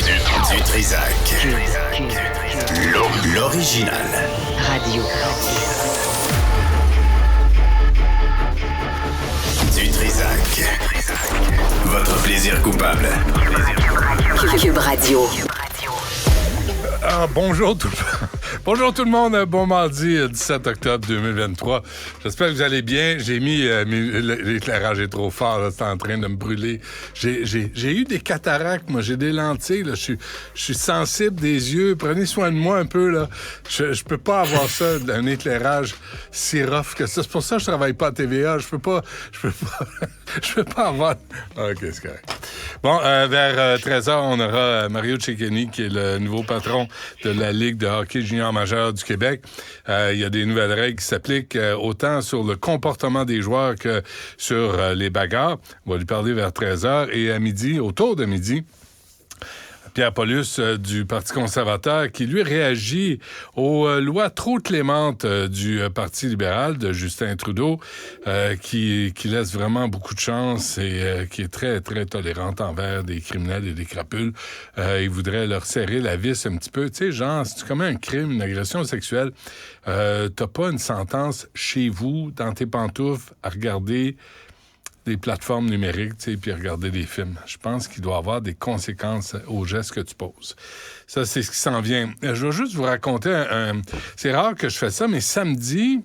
Du Trizac. L'original. Radio. Du Trizac. Votre plaisir coupable. Cube Radio. Bonjour Bonjour tout le monde, bon mardi 17 octobre 2023. J'espère que vous allez bien. J'ai mis l'éclairage est trop fort, là, c'est en train de me brûler. J'ai eu des cataractes, moi, j'ai des lentilles, là. Je suis sensible des yeux. Prenez soin de moi un peu, là. Je peux pas avoir ça, un éclairage si rough que ça. C'est pour ça que je travaille pas à TVA. Je peux pas avoir. OK, c'est correct. Bon, vers 13h, on aura Mario Cecchini, qui est le nouveau patron de la Ligue de hockey junior majeur du Québec. Il y a des nouvelles règles qui s'appliquent autant sur le comportement des joueurs que sur les bagarres. On va lui parler vers 13h. Et à midi, autour de midi, Pierre Paulus du Parti conservateur qui, lui, réagit aux lois trop clémentes du Parti libéral de Justin Trudeau qui laisse vraiment beaucoup de chance et qui est très, très tolérante envers des criminels et des crapules. Il voudrait leur serrer la vis un petit peu. Tu sais, genre, si tu commets un crime, une agression sexuelle, t'as pas une sentence chez vous, dans tes pantoufles, à regarder des plateformes numériques, tu sais, puis regarder des films. Je pense qu'il doit y avoir des conséquences aux gestes que tu poses. Ça, c'est ce qui s'en vient. Je vais juste vous raconter c'est rare que je fais ça, mais samedi,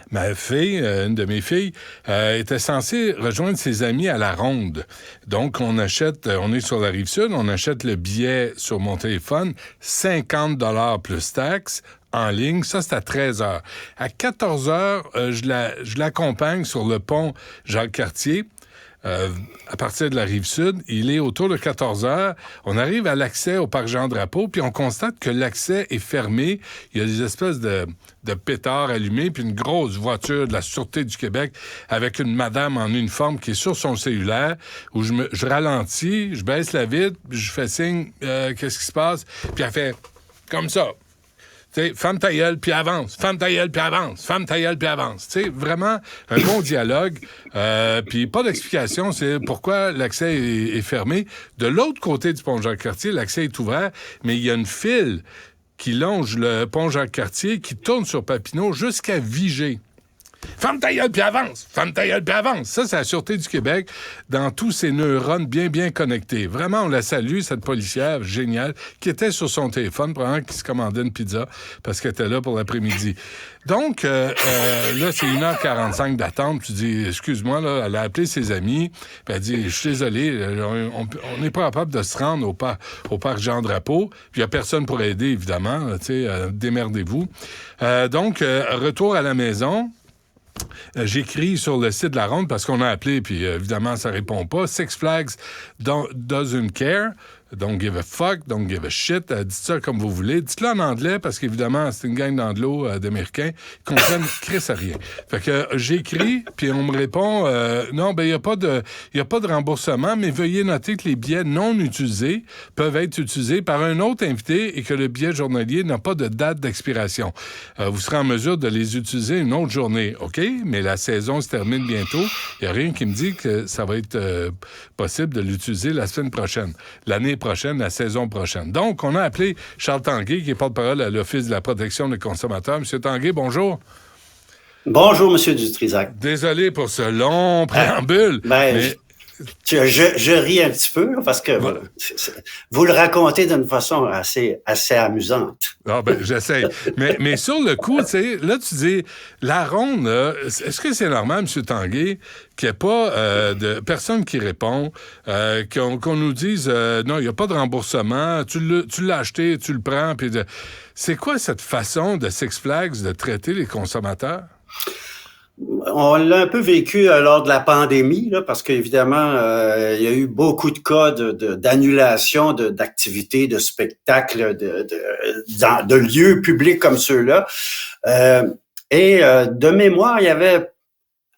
ma fille, une de mes filles, était censée rejoindre ses amis à la Ronde. Donc, on est sur la Rive-Sud, on achète le billet sur mon téléphone, 50 $ plus taxes, en ligne. Ça, c'est à 13h. À 14h, je l'accompagne sur le pont Jacques-Cartier. À partir de la Rive-Sud, il est autour de 14h. On arrive à l'accès au parc Jean-Drapeau, puis on constate que l'accès est fermé. Il y a des espèces de pétards allumés, puis une grosse voiture de la Sûreté du Québec avec une madame en uniforme qui est sur son cellulaire, où je ralentis, je baisse la vitre, je fais signe, qu'est-ce qui se passe? Puis elle fait comme ça. Tu sais, ferme ta gueule, puis avance. Ferme ta gueule, puis avance. Ferme ta gueule, puis avance. Tu sais, vraiment, un bon dialogue. Puis pas d'explication, c'est pourquoi l'accès est fermé. De l'autre côté du pont Jacques-Cartier, l'accès est ouvert, mais il y a une file qui longe le pont Jacques-Cartier, qui tourne sur Papineau jusqu'à Vigée. Ferme ta gueule, puis avance! Ferme ta gueule, puis avance! Ça, c'est la Sûreté du Québec dans tous ses neurones bien, bien connectés. Vraiment, on la salue, cette policière géniale, qui était sur son téléphone, probablement qui se commandait une pizza, parce qu'elle était là pour l'après-midi. Donc, là, c'est 1h45 d'attente. Tu dis, excuse-moi, là, elle a appelé ses amis, puis elle dit, je suis désolé, on n'est pas capable de se rendre au parc Jean-Drapeau, puis il n'y a personne pour aider, évidemment, tu sais, démerdez-vous. Donc, retour à la maison. J'écris sur le site de la Ronde parce qu'on a appelé, puis évidemment, ça répond pas. Six Flags doesn't care. Don't give a fuck, don't give a shit. Dites ça comme vous voulez. Dites-le en anglais, parce qu'évidemment, c'est une gang d'anglos d'Américains qui comprennent Chris à rien. Fait que j'écris, puis on me répond non, ben il y a pas de remboursement, mais veuillez noter que les billets non utilisés peuvent être utilisés par un autre invité et que le billet journalier n'a pas de date d'expiration. Vous serez en mesure de les utiliser une autre journée, OK? Mais la saison se termine bientôt. Il n'y a rien qui me dit que ça va être possible de l'utiliser la semaine prochaine. L'année prochaine, la saison prochaine. Donc, on a appelé Charles Tanguay, qui est porte-parole à l'Office de la protection des consommateurs. Monsieur Tanguay, bonjour. Bonjour, Monsieur Dutrizac. Désolé pour ce long préambule. Mais... Je ris un petit peu parce que vous le racontez d'une façon assez amusante. Ah ben, j'essaie. mais sur le coup, tu sais, là, tu dis, la Ronde, là, est-ce que c'est normal, M. Tanguay, qu'il n'y ait pas de personne qui répond, qu'on nous dise, non, il n'y a pas de remboursement, tu l'as acheté, tu le prends, puis c'est quoi cette façon de Six Flags de traiter les consommateurs? On l'a un peu vécu lors de la pandémie, là, parce qu'évidemment, il y a eu beaucoup de cas d'annulation d'activités, de spectacles, de lieux publics comme ceux-là. Et de mémoire, il y avait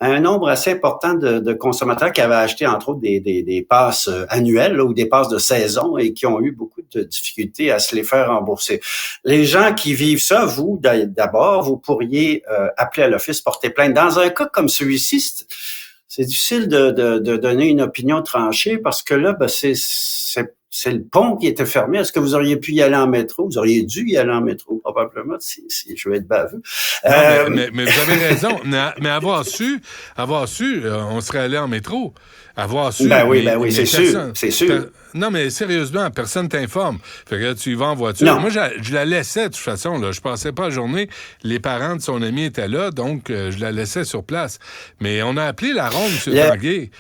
un nombre assez important de consommateurs qui avaient acheté, entre autres, des passes annuelles là, ou des passes de saison et qui ont eu beaucoup de difficultés à se les faire rembourser. Les gens qui vivent ça, vous, d'abord, vous pourriez appeler à l'office, porter plainte. Dans un cas comme celui-ci, c'est difficile de donner une opinion tranchée parce que là, ben, c'est le pont qui était fermé. Est-ce que vous auriez pu y aller en métro? Vous auriez dû y aller en métro, probablement, si je vais être baveux. Non, mais vous avez raison. Mais avoir su, on serait allé en métro. Avoir su. Ben oui, c'est sûr. Non, mais sérieusement, personne t'informe. Fait que là, tu y vas en voiture. Non. Moi, je la laissais, de toute façon, là. Je passais pas la journée. Les parents de son ami étaient là, donc je la laissais sur place. Mais on a appelé la ronde, M. Tanguay.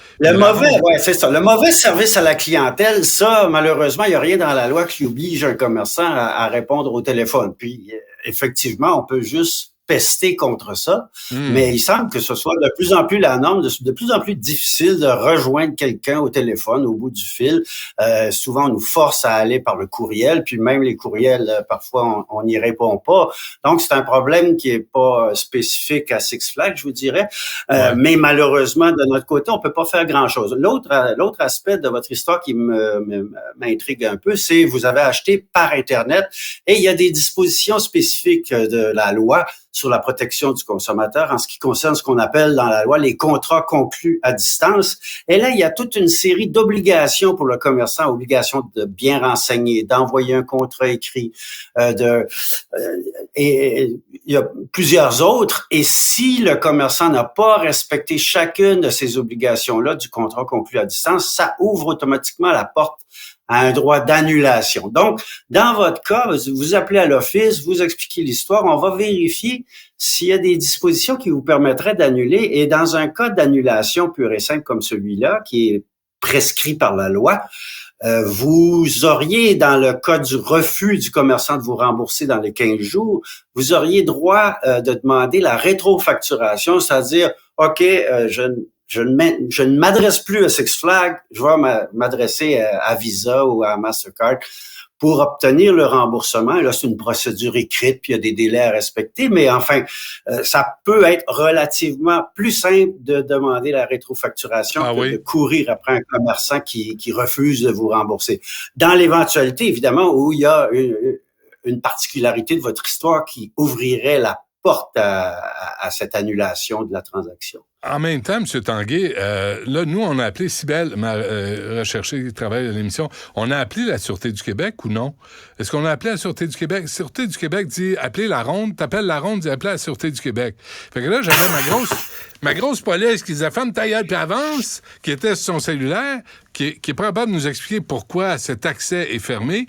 C'est ça. Le mauvais service à la clientèle, ça, malheureusement, il n'y a rien dans la loi qui oblige un commerçant à répondre au téléphone. Puis, effectivement, on peut juste pester contre ça, mais il semble que ce soit de plus en plus la norme, de plus en plus difficile de rejoindre quelqu'un au téléphone au bout du fil. Souvent, on nous force à aller par le courriel, puis même les courriels, parfois, on n'y répond pas. Donc, c'est un problème qui est pas spécifique à Six Flags, je vous dirais. Mais malheureusement, de notre côté, on peut pas faire grand-chose. L'autre aspect de votre histoire qui m'intrigue un peu, c'est vous avez acheté par Internet et il y a des dispositions spécifiques de la loi sur la protection du consommateur en ce qui concerne ce qu'on appelle dans la loi les contrats conclus à distance. Et là, il y a toute une série d'obligations pour le commerçant, obligations de bien renseigner, d'envoyer un contrat écrit, et il y a plusieurs autres. Et si le commerçant n'a pas respecté chacune de ces obligations-là du contrat conclu à distance, ça ouvre automatiquement la porte à un droit d'annulation. Donc, dans votre cas, vous appelez à l'office, vous expliquez l'histoire, on va vérifier s'il y a des dispositions qui vous permettraient d'annuler. Et dans un cas d'annulation pure et simple comme celui-là, qui est prescrit par la loi, vous auriez, dans le cas du refus du commerçant de vous rembourser dans les 15 jours, vous auriez droit de demander la rétrofacturation, c'est-à-dire, OK, je ne m'adresse plus à Six Flags, je vais m'adresser à Visa ou à Mastercard pour obtenir le remboursement. Là, c'est une procédure écrite, puis il y a des délais à respecter, mais enfin, ça peut être relativement plus simple de demander la rétrofacturation que de courir après un commerçant qui refuse de vous rembourser. Dans l'éventualité, évidemment, où il y a une particularité de votre histoire qui ouvrirait la porte à cette annulation de la transaction. En même temps, M. Tanguay, là, nous, on a appelé Cybelle, ma recherchée qui travaille à l'émission, on a appelé la Sûreté du Québec ou non? Est-ce qu'on a appelé la Sûreté du Québec? La Sûreté du Québec dit « appelez la ronde », t'appelles la ronde, dit « appelez la Sûreté du Québec ». Fait que là, j'avais ma grosse police qui disait « ferme ta gueule puis avance », qui était sur son cellulaire, qui est pas capable de nous expliquer pourquoi cet accès est fermé,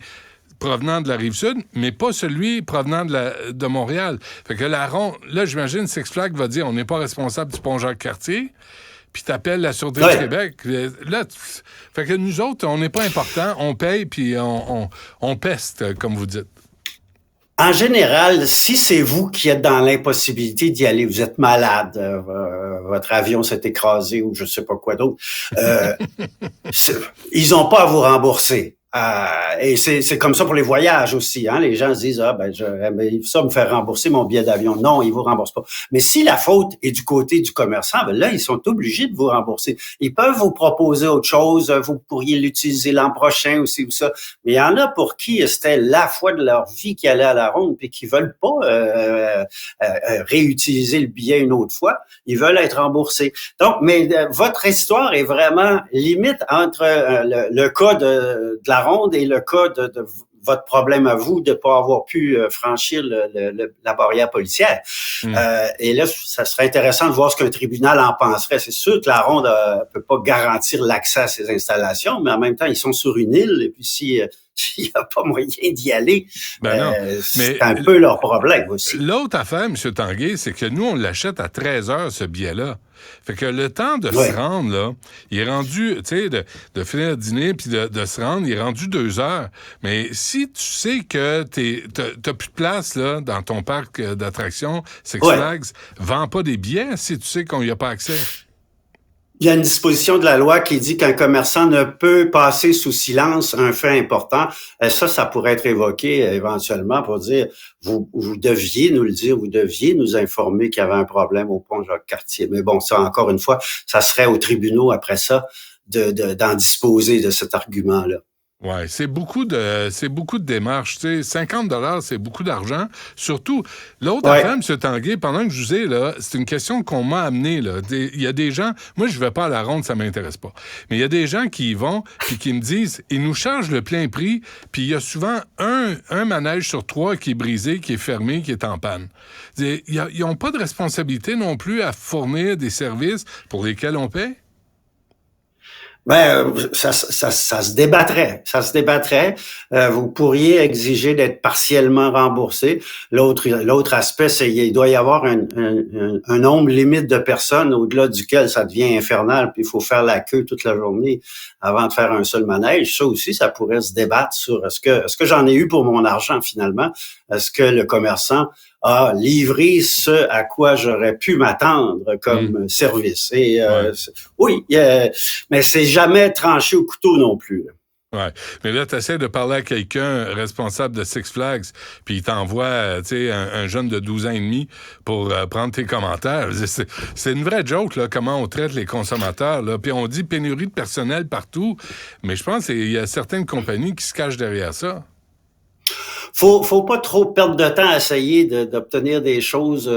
provenant de la Rive-Sud, mais pas celui provenant de Montréal. Fait que là, j'imagine, Six Flags va dire, on n'est pas responsable du pont Jacques-Cartier, puis t'appelles la Sûreté du Québec. Là, fait que nous autres, on n'est pas important, on paye, puis on peste, comme vous dites. En général, si c'est vous qui êtes dans l'impossibilité d'y aller, vous êtes malade, votre avion s'est écrasé ou je sais pas quoi d'autre, ils n'ont pas à vous rembourser. Et c'est comme ça pour les voyages aussi. Hein? Les gens se disent ça me fait rembourser mon billet d'avion. Non, ils vous remboursent pas. Mais si la faute est du côté du commerçant, là ils sont obligés de vous rembourser. Ils peuvent vous proposer autre chose. Vous pourriez l'utiliser l'an prochain aussi ou ça. Mais il y en a pour qui c'était la fois de leur vie qui allaient à la ronde puis qui veulent pas réutiliser le billet une autre fois. Ils veulent être remboursés. Donc, mais votre histoire est vraiment limite entre le cas de la ronde et le cas de votre problème à vous de pas avoir pu franchir la barrière policière. Et là, ça serait intéressant de voir ce qu'un tribunal en penserait. C'est sûr que la ronde peut pas garantir l'accès à ces installations, mais en même temps, ils sont sur une île, et puis s'il n'y a pas moyen d'y aller, c'est un peu leur problème aussi. L'autre affaire, M. Tanguay, c'est que nous, on l'achète à 13h, ce billet-là. Fait que le temps de se rendre, là, il est rendu, tu sais, de finir le dîner puis de se rendre, il est rendu 2 heures. Mais si tu sais que t'as plus de place, là, dans ton parc d'attractions, Six Flags, vends pas des billets si tu sais qu'on n'y a pas accès. Il y a une disposition de la loi qui dit qu'un commerçant ne peut passer sous silence un fait important. Ça pourrait être évoqué éventuellement pour dire, vous deviez nous le dire, vous deviez nous informer qu'il y avait un problème au pont Jacques-Cartier. Mais bon, ça, encore une fois, ça serait aux tribunaux après ça d'en disposer de cet argument-là. Ouais, c'est beaucoup de démarches. Tu sais, 50 $, c'est beaucoup d'argent. Surtout, l'autre affaire, M. Tanguay, pendant que je vous ai, là, c'est une question qu'on m'a amenée. Il y a des gens, moi, je vais pas à la ronde, ça m'intéresse pas. Mais il y a des gens qui y vont, puis qui me disent, ils nous chargent le plein prix, puis il y a souvent un manège sur 3 qui est brisé, qui est fermé, qui est en panne. Ils n'ont pas de responsabilité non plus à fournir des services pour lesquels on paie? Ben, ça se débattrait. Ça se débattrait. Vous pourriez exiger d'être partiellement remboursé. L'autre aspect, c'est qu'il doit y avoir un nombre limite de personnes au-delà duquel ça devient infernal, puis il faut faire la queue toute la journée avant de faire un seul manège. Ça aussi, ça pourrait se débattre sur est-ce que j'en ai eu pour mon argent finalement? Est-ce que le commerçant a livré ce à quoi j'aurais pu m'attendre comme service? Et oui, mais c'est jamais tranché au couteau non plus. Ouais. Mais là, tu essaies de parler à quelqu'un responsable de Six Flags, puis il t'envoie, tu sais, un jeune de 12 ans et demi pour prendre tes commentaires. C'est une vraie joke, là, comment on traite les consommateurs, là. Puis on dit pénurie de personnel partout, mais je pense qu'il y a certaines compagnies qui se cachent derrière ça. Faut pas trop perdre de temps à essayer d'obtenir des choses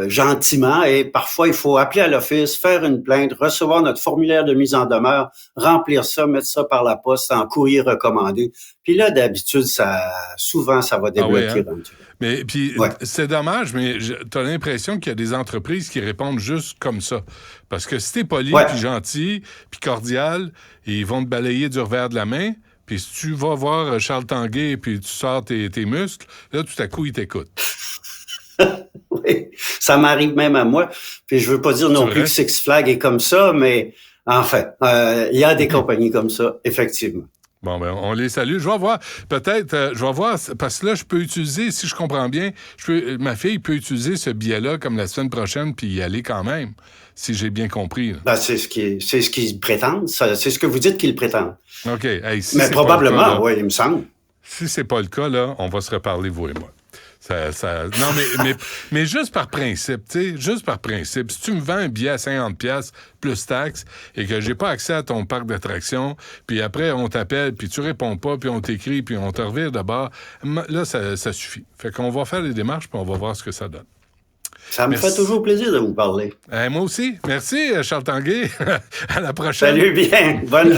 gentiment, et parfois il faut appeler à l'office, faire une plainte, recevoir notre formulaire de mise en demeure, remplir ça, mettre ça par la poste en courrier recommandé. Puis là, d'habitude, souvent ça va débloquer. Mais puis c'est dommage, mais t'as l'impression qu'il y a des entreprises qui répondent juste comme ça. Parce que si t'es poli, puis gentil, puis cordial, ils vont te balayer du revers de la main. Puis si tu vas voir Charles Tanguay puis tu sors tes muscles, là, tout à coup, il t'écoute. Oui, ça m'arrive même à moi. Puis je veux pas dire non plus que Six Flags est comme ça, mais enfin, il y a des compagnies comme ça, effectivement. Bon, ben, on les salue. Je vais voir, parce que là, je peux utiliser, si je comprends bien, ma fille peut utiliser ce billet-là comme la semaine prochaine puis y aller quand même, si j'ai bien compris. Ben, c'est ce qu'ils prétendent. C'est ce que vous dites qu'ils prétendent. OK. Hey, si mais probablement, oui, il me semble. Si c'est pas le cas, là, on va se reparler, vous et moi. Non, mais juste par principe, tu sais, juste par principe, si tu me vends un billet à 50$ plus taxes et que j'ai pas accès à ton parc d'attractions, puis après, on t'appelle, puis tu réponds pas, puis on t'écrit, puis on te revire d'abord, là, ça suffit. Fait qu'on va faire les démarches, puis on va voir ce que ça donne. Ça me fait toujours plaisir de vous parler. Moi aussi. Merci, Charles Tanguay. À la prochaine. Salut bien. Bonne